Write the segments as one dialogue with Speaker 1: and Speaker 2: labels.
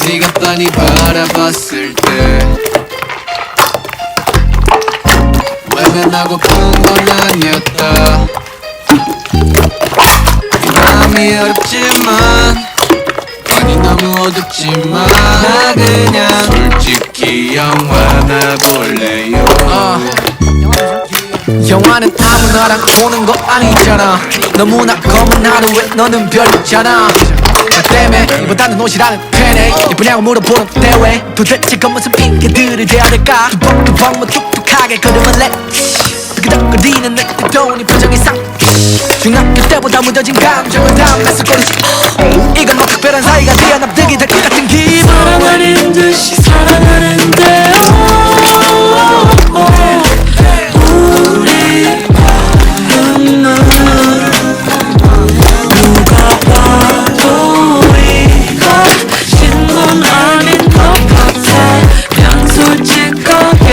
Speaker 1: 네가 빤히 바라봤을 때 외면하고픈 건 아니었다. 마음이 어렵지만 아니 너무 어둡지만 나 그냥 솔직히 영화나 볼래요. 영화는 아무나랑 보는 거 아니잖아. 너무나 검은 하루에 너는 별이잖아. 나 때문에 이보다는 옷이라는 괜히 예쁘냐고 물어보는 대회 도대체 그 무슨 핑계들을 대야 될까. 두벅두벅 뭐 툭툭하게 걸음을 내 끄덕거리는 내 뜨거운 이 표정이 상 중학교 때보다 무뎌진 감정은 다음 뺏을 거리지. 이건 뭐 특별한 사이가 되어 납득이 될 것 같은 기분.
Speaker 2: 사랑하는 듯이 사랑하는데 우리 눈은 누가 봐도 우리가 친구는 아닌 것 같아. 그냥 솔직하게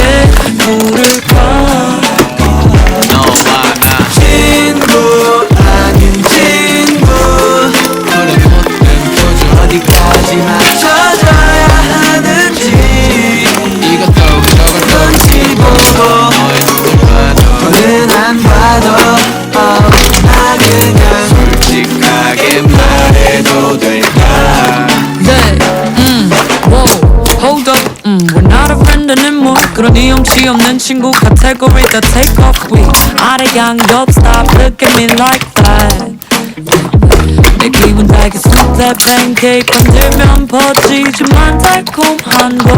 Speaker 2: 부를까.
Speaker 1: 너와 나 친구 아닌 친구. 그래 못된 표정 어디까지 맞춰줘야 하는지 이것도 저것도 짚어보고 너의 눈을 봐도 더는 안 봐도 나 그냥 솔직하게 말해도 될까.
Speaker 2: Hold up, we're not a friend anymore. 그런 이용치 없는 친구 카테고리 다 take off. We 아래 양옆 stop look at me like that. 내 기분 달게 스냅 팬케이크 건들면 퍼지지만 달콤한 거.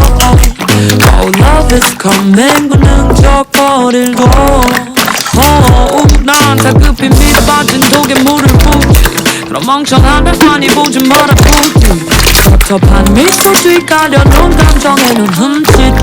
Speaker 2: Oh love is coming 본능적거리고 난 다급히 밑빠진 독에 물을 붓지. 그럼 멍청한 날 많이 보지 마라 부디. 섭섭한 미소 뒤 가려놓은 감정에는 흠칫